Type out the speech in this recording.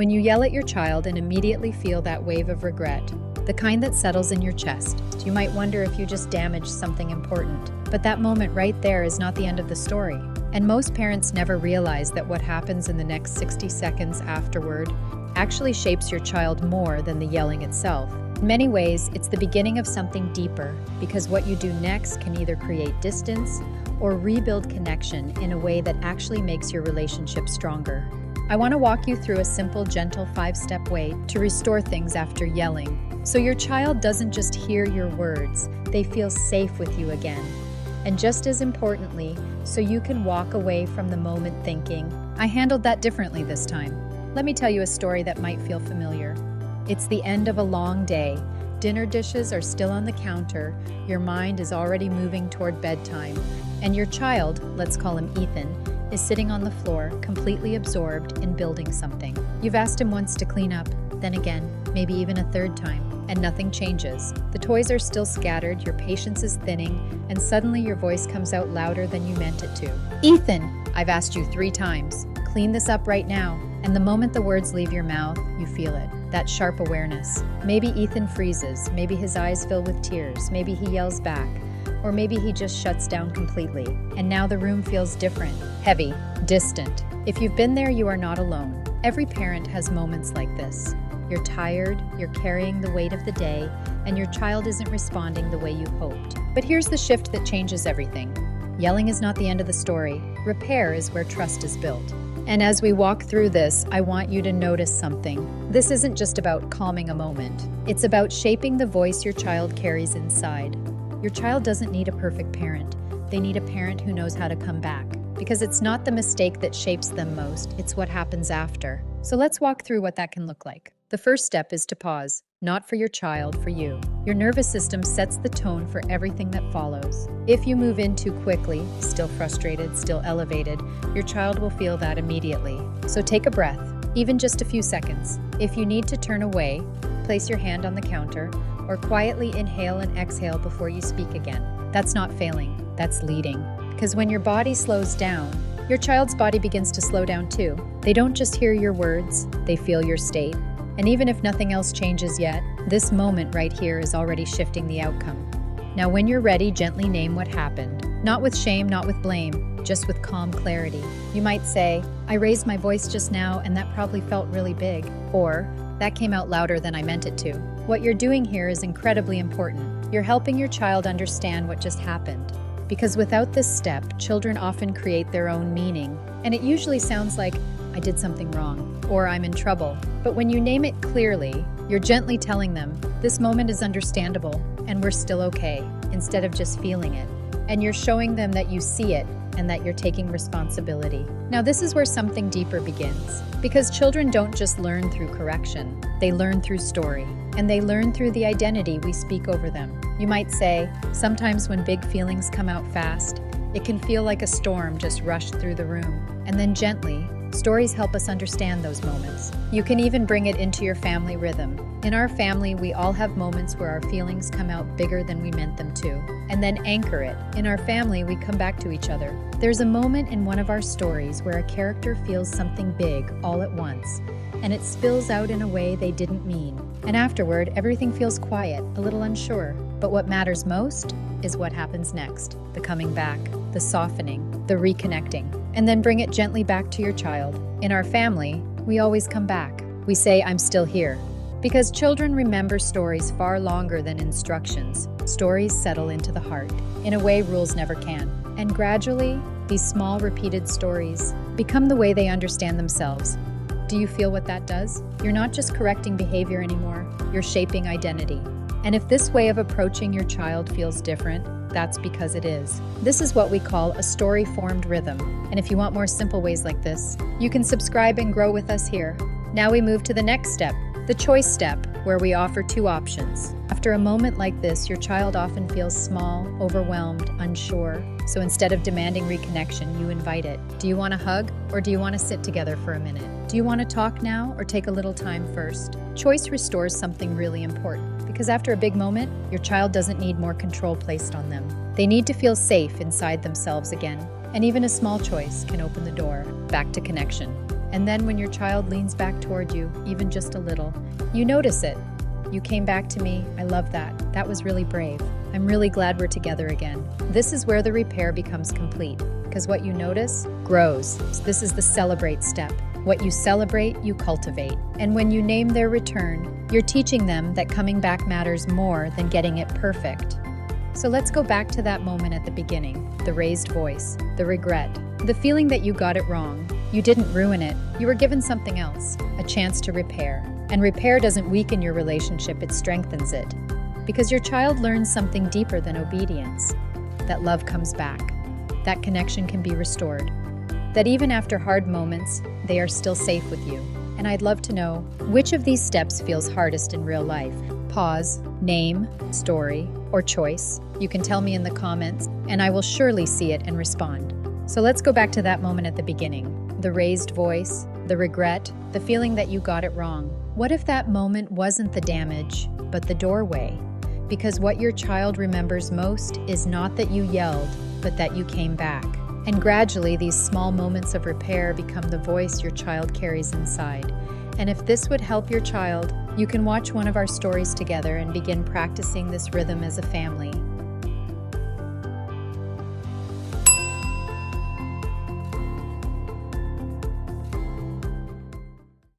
When you yell at your child and immediately feel that wave of regret, the kind that settles in your chest, you might wonder if you just damaged something important. But that moment right there is not the end of the story. And most parents never realize that what happens in the next 60 seconds afterward actually shapes your child more than the yelling itself. In many ways, it's the beginning of something deeper, because what you do next can either create distance or rebuild connection in a way that actually makes your relationship stronger. I want to walk you through a simple, gentle 5-step way to restore things after yelling, so your child doesn't just hear your words, they feel safe with you again. And just as importantly, so you can walk away from the moment thinking, I handled that differently this time. Let me tell you a story that might feel familiar. It's the end of a long day. Dinner dishes are still on the counter, your mind is already moving toward bedtime, and your child, let's call him Ethan, is sitting on the floor, completely absorbed in building something. You've asked him once to clean up, then again, maybe even a third time, and nothing changes. The toys are still scattered, your patience is thinning, and suddenly your voice comes out louder than you meant it to. Ethan, I've asked you 3 times. Clean this up right now. And the moment the words leave your mouth, you feel it. That sharp awareness. Maybe Ethan freezes, maybe his eyes fill with tears, maybe he yells back, or maybe he just shuts down completely. And now the room feels different, heavy, distant. If you've been there, you are not alone. Every parent has moments like this. You're tired, you're carrying the weight of the day, and your child isn't responding the way you hoped. But here's the shift that changes everything. Yelling is not the end of the story. Repair is where trust is built. And as we walk through this, I want you to notice something. This isn't just about calming a moment. It's about shaping the voice your child carries inside. Your child doesn't need a perfect parent. They need a parent who knows how to come back. Because it's not the mistake that shapes them most, it's what happens after. So let's walk through what that can look like. The first step is to pause, not for your child, for you. Your nervous system sets the tone for everything that follows. If you move in too quickly, still frustrated, still elevated, your child will feel that immediately. So take a breath, even just a few seconds. If you need to turn away, place your hand on the counter, or quietly inhale and exhale before you speak again. That's not failing, that's leading. Because when your body slows down, your child's body begins to slow down too. They don't just hear your words, they feel your state. And even if nothing else changes yet, this moment right here is already shifting the outcome. Now when you're ready, gently name what happened. Not with shame, not with blame, just with calm clarity. You might say, I raised my voice just now and that probably felt really big. Or, that came out louder than I meant it to. What you're doing here is incredibly important. You're helping your child understand what just happened. Because without this step, children often create their own meaning. And it usually sounds like, I did something wrong, or I'm in trouble. But when you name it clearly, you're gently telling them, this moment is understandable, and we're still okay, instead of just feeling it. And you're showing them that you see it, and that you're taking responsibility. Now this is where something deeper begins. Because children don't just learn through correction, they learn through story. And they learn through the identity we speak over them. You might say, sometimes when big feelings come out fast, it can feel like a storm just rushed through the room. And then gently, stories help us understand those moments. You can even bring it into your family rhythm. In our family, we all have moments where our feelings come out bigger than we meant them to. And then anchor it. In our family, we come back to each other. There's a moment in one of our stories where a character feels something big all at once, and it spills out in a way they didn't mean. And afterward, everything feels quiet, a little unsure. But what matters most is what happens next. The coming back, the softening, the reconnecting. And then bring it gently back to your child. In our family, we always come back. We say, I'm still here. Because children remember stories far longer than instructions. Stories settle into the heart, in a way rules never can. And gradually, these small repeated stories become the way they understand themselves. Do you feel what that does? You're not just correcting behavior anymore, you're shaping identity. And if this way of approaching your child feels different, that's because it is. This is what we call a story-formed rhythm. And if you want more simple ways like this, you can subscribe and grow with us here. Now we move to the next step, the choice step, where we offer 2 options. After a moment like this, your child often feels small, overwhelmed, unsure. So instead of demanding reconnection, you invite it. Do you want a hug, or do you want to sit together for a minute? Do you want to talk now, or take a little time first? Choice restores something really important, because after a big moment, your child doesn't need more control placed on them. They need to feel safe inside themselves again. And even a small choice can open the door back to connection. And then when your child leans back toward you, even just a little, you notice it. You came back to me. I love that. That was really brave. I'm really glad we're together again. This is where the repair becomes complete, because what you notice grows. This is the celebrate step. What you celebrate, you cultivate. And when you name their return, you're teaching them that coming back matters more than getting it perfect. So let's go back to that moment at the beginning, the raised voice, the regret, the feeling that you got it wrong. You didn't ruin it. You were given something else, a chance to repair. And repair doesn't weaken your relationship, it strengthens it. Because your child learns something deeper than obedience, that love comes back, that connection can be restored, that even after hard moments, they are still safe with you. And I'd love to know, which of these steps feels hardest in real life? Pause, name, story, or choice. You can tell me in the comments, and I will surely see it and respond. So let's go back to that moment at the beginning. The raised voice, the regret, the feeling that you got it wrong. What if that moment wasn't the damage, but the doorway? Because what your child remembers most is not that you yelled, but that you came back. And gradually, these small moments of repair become the voice your child carries inside. And if this would help your child, you can watch one of our stories together and begin practicing this rhythm as a family.